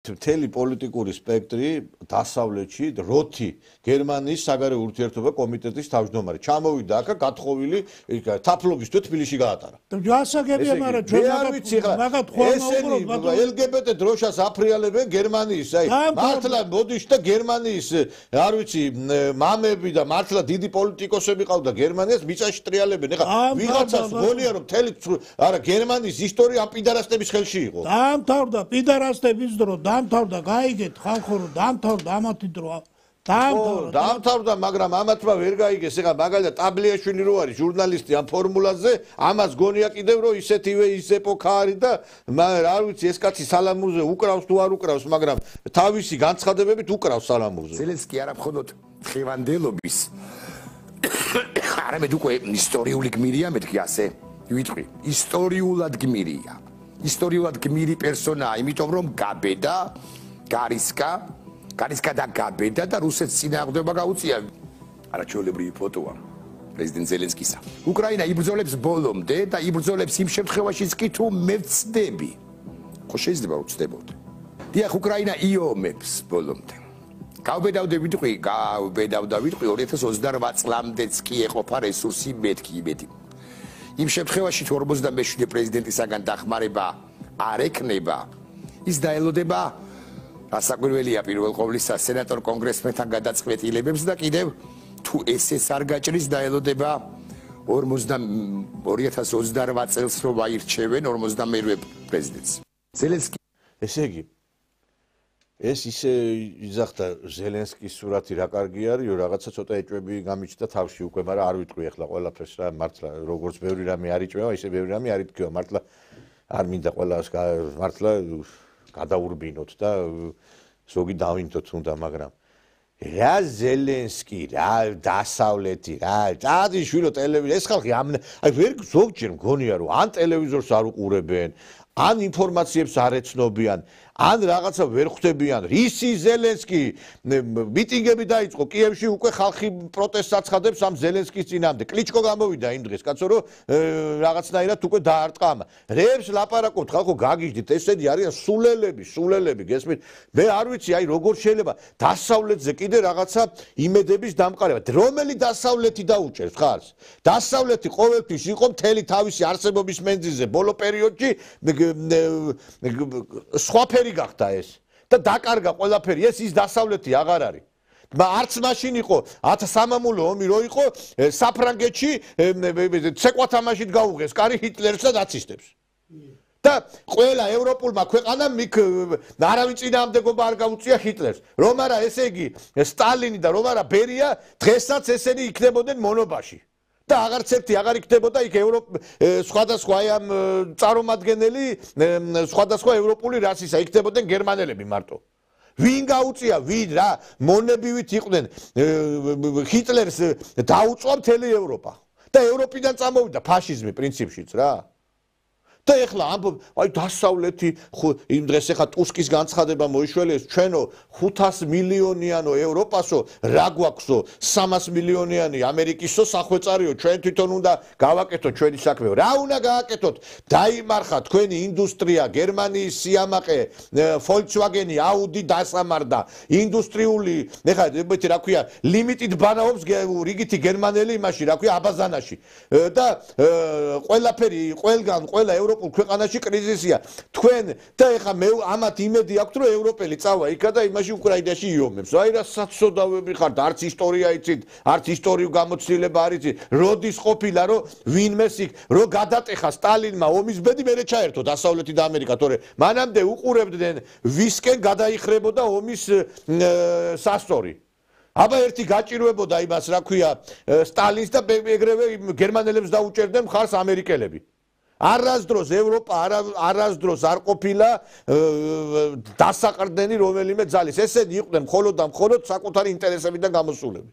მთელი პოლიტიკური სპექტრი დასავლეთში როთი გერმანიის საგარეო ურთიერთობა კომიტეტის თავმჯდომარე ჩამოვიდა აქ გათხოვილი თაფლობის თბილისში გაატარა. ასაგებია, მაგრამ ჩვენ მაგათ LGBT დროშას აფრიალებენ გერმანიის, მართლა მოდიშ და გერმანიის, არ ვიცი, მამები და მართლა დიდი პოლიტიკოსები ყავდა გერმანიას მიწაში ტრიალებენ. ეხლა ვიღაცას გონია რომ მთელი არა გერმანიის ისტორია ამ პიდარასტების ხელში იყო. დაამთავრდა პიდარასტების დრო დამთავრდა, გაიგეთ ხალხო რომ დამთავრდა ამათი დრო. დაამთავრდა, მაგრამ ამათმა ვერ გაიგეს. ეხლა მაგალითად ტაბლიაშვილი რო არის ჟურნალისტი ამ ფორმულაზე, ამას გონია კიდევ რომ ისეთივე ის ეპოქა არის და არ ვიცი ეს კაცი სალამურზე უკრავს თუ არ უკრავს, მაგრამ თავისი განცხადებებით უკრავს სალამურზე. ზელენსკი არა მხოლოდ ხევანდელობის არამედ უკვე ისტორიული გმირია, მეთქი ასე ვიტყვი, ისტორიულად გმირია. ისტორიულად გმირი პერსონაა, იმიტომ რომ გაბედა, გარისკა და გაბედა და რუსეთს წინააღმდება გაუწია. არაჩვეულებრივი ფოტოა პრეზიდენტ ზელენსკისა. უკრაინა იბრძოლებს ბოლომდე და იბრძოლებს იმ შემთხვევაშიც კი თუ მე ვწდები. ხო შეიძლება ვწდებოდე. დიახ, უკრაინა იომებს ბოლომდე. გავბედავდა ვიტყვი 2028 წლამდეც კი ეყოფა რესურსი მეტი. იმ შემთხვევაში თუ 47 პრეზიდენტისაგან დახმარება არ ექნება, ის დაელოდება ასაკვირველია პირველ ყოვლისა სენატორ კონგრესმენთან გადაწყვეტილებებს და კიდევ თუ ესეც არ გაჭრის დაელოდება 2028 წელს რომ აირჩევენ 51 პრეზიდენტს. ზელენსკი ესე იგი ეს ისე იძახდა ზელენსკის სურათი რა კარგი არის, რომ რაღაცა ცოტა ეჭვები გამიჩნდა თავში უკვე, მაგრამ არ ვიტყვი ახლა ყველაფერს რა, მართლა როგორც ბევრი რამე არ იჭმევა, ისე ბევრი რამე არ ითქვა, მართლა არ მინდა ყველას მართლა გადაურბინოთ და ზოგი დავინდოთ უნდა, მაგრამ რა ზელენსკი, რა დასავლეთი, რა დადი შვილო ტელევიზორ, ეს ხალხი აი ვერ ზოგჯერ მგონია რომ ან ტელევიზორს არ უყურებენ, ან ინფორმაციებს არ ეცნობიან, ან რაღაცა ვერ ხვდებიან. რისი ზელენსკი მიტინგები დაიწყო კიევში, უკვე ხალხი პროტესტს აცხადებს ამ ზელენსკის წინააღმდეგ. კლიჩკო გამოვიდა იმ დღეს, კაცო რომ რაღაცნაირად უკვე დაარტყა ამა. რეებს ლაპარაკობთ, ხალხო გაგიჟდით, ესენი არიან სულელები, გესმით? მე არ ვიცი, აი როგორ შეიძლება დასავლეთზე კიდე რაღაცა იმედების დამყარება. რომელი დასავლეთი დაუჭერს ხარს? დასავლეთი ყოველთვის იყო მთელი თავისი არსებობის მენძილზე ბოლო პერიოდში სხვაფერი გახდა ეს და დაკარგა ყველაფერი, ის დასავლეთი აღარ არის. არც მაშინ იყო 1000 სამამულო ომი რო იყო საფრანგეთში ცეკვათა მაშინ გაუღეს კარი ჰიტლერს და ნაცისტებს. და ყველა ევროპულმა ქვეყანამ არავინ წინააღმდეგობა არ გაუწია ჰიტლერს. რომ არა ესე იგი სტალინი და რომ არა ბერია დღესაც ესენი იქნებოდნენ მონობაში. და აღარც ერთი აღარ იქნებოდა იქ სხვადასხვა ამ წარმომადგენელი სხვადასხვა ევროპული რასისა იქნებოდნენ გერმანელები მარტო. ვინ გაუწია, ვინ რა მონებივით იყვნენ ჰიტლერს დაუწვა მთელი ევროპა. და ევროპიდან წამოვიდა ფაშიზმი პრინციპშიც რა. და ეხლა აი დასავლეთი იმ დღეს ეხლა ტუსკის განცხადება მოიშველეს ჩვენო 500 მილიონიანო ევროპასო რა გვაქვსო 300 მილიონიანი ამერიკისო სახვეწარიო ჩვენ თვითონ უნდა გავაკეთოთ ჩვენი საქმეო რა უნდა გააკეთოთ დაიმარხა თქვენი ინდუსტრია გერმანიის სიამაყე Volkswagen-ი Audi დასამარდა ინდუსტრიული ეხლა რა ქვია ლიმიტით ბანაობს რიგითი გერმანელი იმაში რა ქვია აბაზანაში და ყველაფერი ყველგან ყველა ევროპულ ქვეყანაში კრიზისია. თქვენ და ეხა მე ამათ იმედი აქვს რომ ევროპელი წავა იქა და იმაში უკრაინაში იომებს. აი რა საცოდავები ხართ, არც ისტორია იცით, არც ისტორიულ გამოცდილება არ იცით. როდის ყოფილა რომ ვინმეს იქ რო გადატეხა სტალინმა ომის ბედი მერე ჩაერთო დასავლეთი და ამერიკა, თორე მანამდე უყურებდნენ ვისკენ გადაიხრებოდა ომის სასწორი. აბა ერთი გაჭირვებოდა იმას რა ქვია სტალინს და ეგრევე გერმანელებს დაუჭერდნენ მხარს ამერიკელები. არასდროს ევროპა არასდროს არ ყოფილა დასაყრდენი რომელიმე ძალის. ესენი იყვნენ მხოლოდ და მხოლოდ საკუთარი ინტერესებიდან გამოსულები.